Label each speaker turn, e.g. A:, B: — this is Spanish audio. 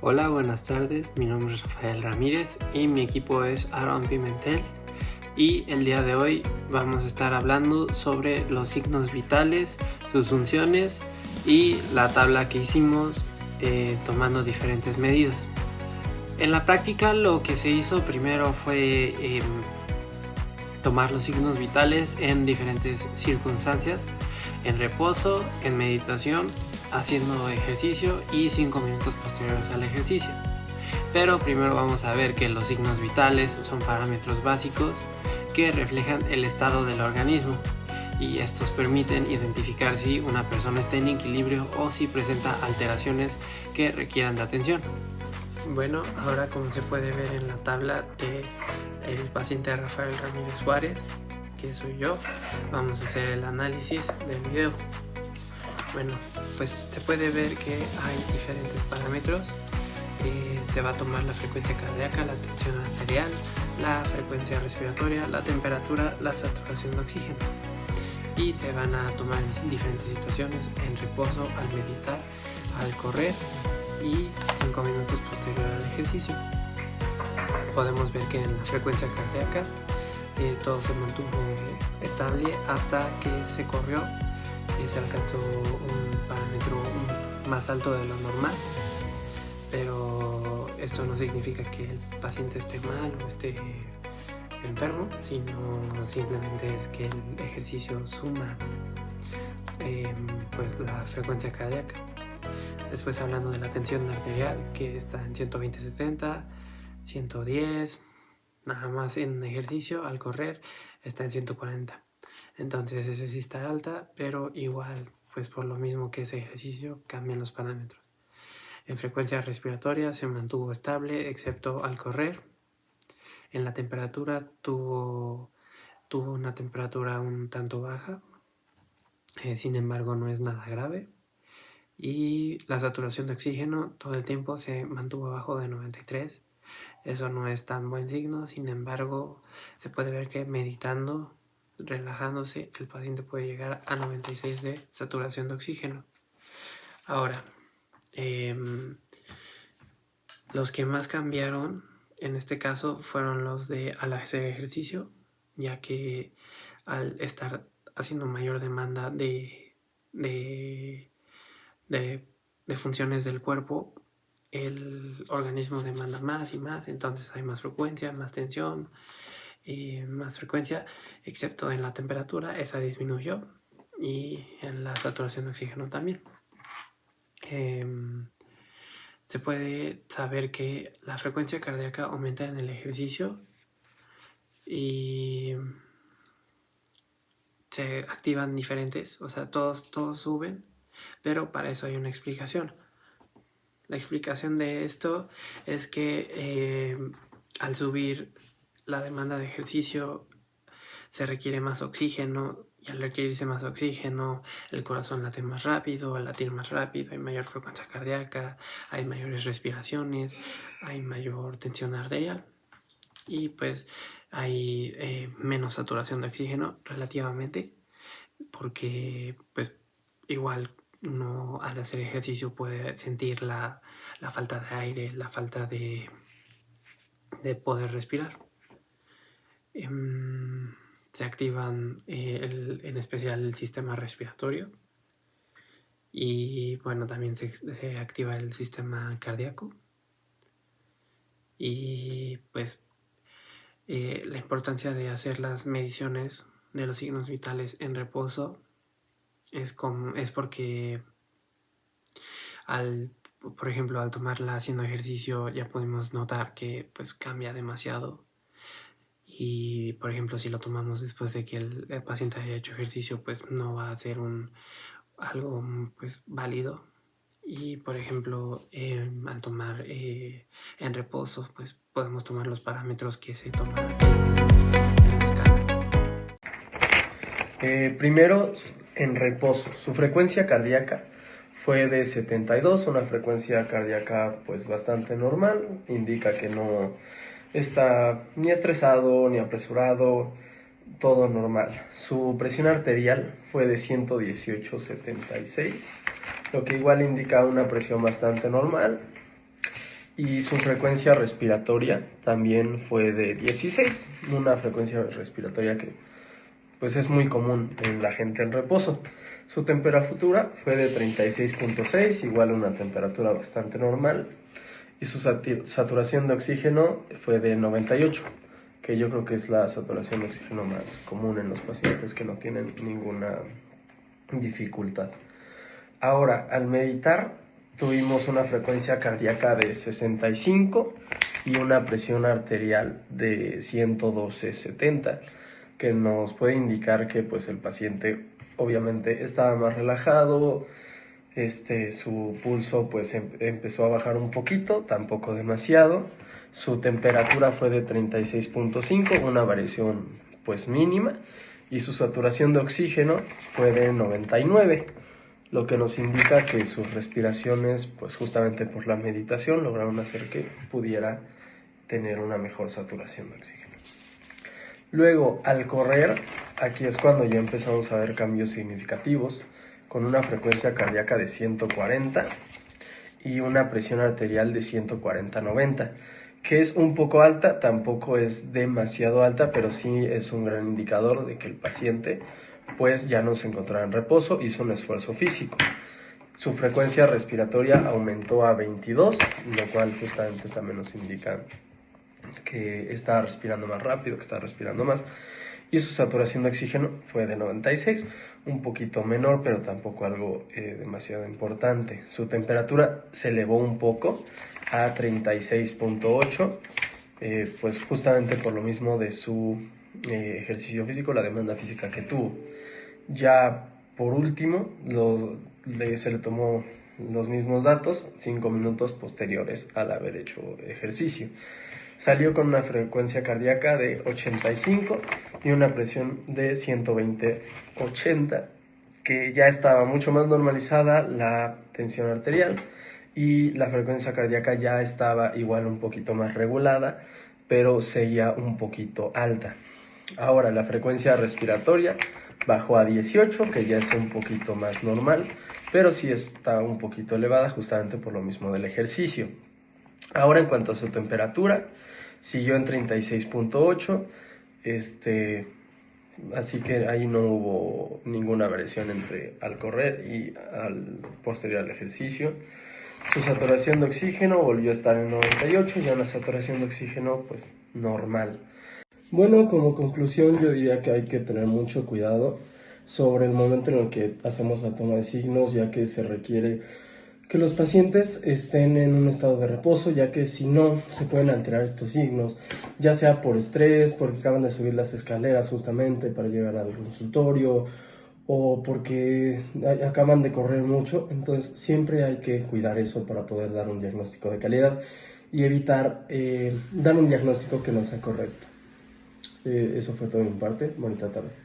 A: Hola, buenas tardes, mi nombre es Rafael Ramírez y mi equipo es Aaron Pimentel, y el día de hoy vamos a estar hablando sobre los signos vitales, sus funciones y la tabla que hicimos tomando diferentes medidas. En la práctica lo que se hizo primero fue tomar los signos vitales en diferentes circunstancias: en reposo, en meditación, haciendo ejercicio y 5 minutos posteriores al ejercicio. Pero primero vamos a ver que los signos vitales son parámetros básicos que reflejan el estado del organismo, y estos permiten identificar si una persona está en equilibrio o si presenta alteraciones que requieran de atención. Bueno, ahora, como se puede ver en la tabla del paciente Rafael Ramírez Suárez, que soy yo, vamos a hacer el análisis del video. Bueno, pues se puede ver que hay diferentes parámetros. Se va a tomar la frecuencia cardíaca, la tensión arterial, la frecuencia respiratoria, la temperatura, la saturación de oxígeno, y se van a tomar en diferentes situaciones: en reposo, al meditar, al correr y 5 minutos posterior al ejercicio. Podemos ver que en la frecuencia cardíaca todo se mantuvo estable hasta que se corrió. Se alcanzó un parámetro más alto de lo normal, pero esto no significa que el paciente esté mal o esté enfermo, sino simplemente es que el ejercicio suma pues la frecuencia cardíaca. Después, hablando de la tensión arterial, que está en 120/70, 110, nada más en ejercicio, al correr está en 140. Entonces esa sí está alta, pero igual, pues por lo mismo que ese ejercicio, cambian los parámetros. En frecuencia respiratoria se mantuvo estable, excepto al correr. En la temperatura tuvo una temperatura un tanto baja, sin embargo no es nada grave. Y la saturación de oxígeno todo el tiempo se mantuvo abajo de 93. Eso no es tan buen signo, sin embargo se puede ver que meditando, relajándose, el paciente puede llegar a 96 de saturación de oxígeno. Ahora, los que más cambiaron en este caso fueron los de al hacer ejercicio, ya que al estar haciendo mayor demanda de funciones del cuerpo, el organismo demanda más y más, entonces hay más frecuencia, más tensión, más frecuencia, excepto en la temperatura, esa disminuyó, y en la saturación de oxígeno también. Se puede saber que la frecuencia cardíaca aumenta en el ejercicio y se activan diferentes, o sea, todos suben, pero para eso hay una explicación. La explicación de esto es que al subir la demanda de ejercicio se requiere más oxígeno, y al requerirse más oxígeno el corazón late más rápido, al latir más rápido hay mayor frecuencia cardíaca, hay mayores respiraciones, hay mayor tensión arterial, y pues hay menos saturación de oxígeno relativamente, porque pues igual uno al hacer ejercicio puede sentir la falta de aire, la falta de poder respirar. Se activan en especial el sistema respiratorio, y bueno, también se activa el sistema cardíaco. Y pues la importancia de hacer las mediciones de los signos vitales en reposo es porque por ejemplo, al tomarla haciendo ejercicio ya podemos notar que pues cambia demasiado. Y por ejemplo, si lo tomamos después de que el paciente haya hecho ejercicio, pues no va a ser algo pues válido. Y por ejemplo, al tomar en reposo, pues podemos tomar los parámetros que se toman en la escala.
B: Primero, en reposo, su frecuencia cardíaca fue de 72, una frecuencia cardíaca pues bastante normal, indica que no está ni estresado ni apresurado, todo normal. Su presión arterial fue de 118/76, lo que igual indica una presión bastante normal. y su frecuencia respiratoria también fue de 16, una frecuencia respiratoria que pues es muy común en la gente en reposo. Su temperatura fue de 36.6, igual una temperatura bastante normal, y su saturación de oxígeno fue de 98, que yo creo que es la saturación de oxígeno más común en los pacientes que no tienen ninguna dificultad. Ahora, al meditar, tuvimos una frecuencia cardíaca de 65 y una presión arterial de 112/70, que nos puede indicar que pues el paciente obviamente estaba más relajado, su pulso pues empezó a bajar un poquito, tampoco demasiado. Su temperatura fue de 36.5, una variación pues mínima, y su saturación de oxígeno fue de 99, lo que nos indica que sus respiraciones, pues justamente por la meditación, lograron hacer que pudiera tener una mejor saturación de oxígeno. Luego, al correr, aquí es cuando ya empezamos a ver cambios significativos, con una frecuencia cardíaca de 140 y una presión arterial de 140/90, que es un poco alta, tampoco es demasiado alta, pero sí es un gran indicador de que el paciente pues ya no se encontraba en reposo, hizo un esfuerzo físico. Su frecuencia respiratoria aumentó a 22, lo cual justamente también nos indica que está respirando más rápido, que está respirando más. Y su saturación de oxígeno fue de 96, un poquito menor, pero tampoco algo demasiado importante. Su temperatura se elevó un poco a 36.8, pues justamente por lo mismo de su ejercicio físico, la demanda física que tuvo. Ya por último, se le tomó los mismos datos 5 minutos posteriores al haber hecho ejercicio. Salió con una frecuencia cardíaca de 85 y una presión de 120/80, que ya estaba mucho más normalizada la tensión arterial, y la frecuencia cardíaca ya estaba igual un poquito más regulada, pero seguía un poquito alta. Ahora la frecuencia respiratoria bajó a 18, que ya es un poquito más normal, pero sí está un poquito elevada justamente por lo mismo del ejercicio. Ahora, en cuanto a su temperatura, siguió en 36.8, así que ahí no hubo ninguna variación entre al correr y al posterior al ejercicio. Su saturación de oxígeno volvió a estar en 98, ya una saturación de oxígeno pues normal. Bueno, como conclusión yo diría que hay que tener mucho cuidado sobre el momento en el que hacemos la toma de signos, ya que se requiere que los pacientes estén en un estado de reposo, ya que si no, se pueden alterar estos signos, ya sea por estrés, porque acaban de subir las escaleras justamente para llegar al consultorio, o porque acaban de correr mucho. Entonces siempre hay que cuidar eso para poder dar un diagnóstico de calidad y evitar dar un diagnóstico que no sea correcto. Eso fue todo de mi parte. Bonita tarde.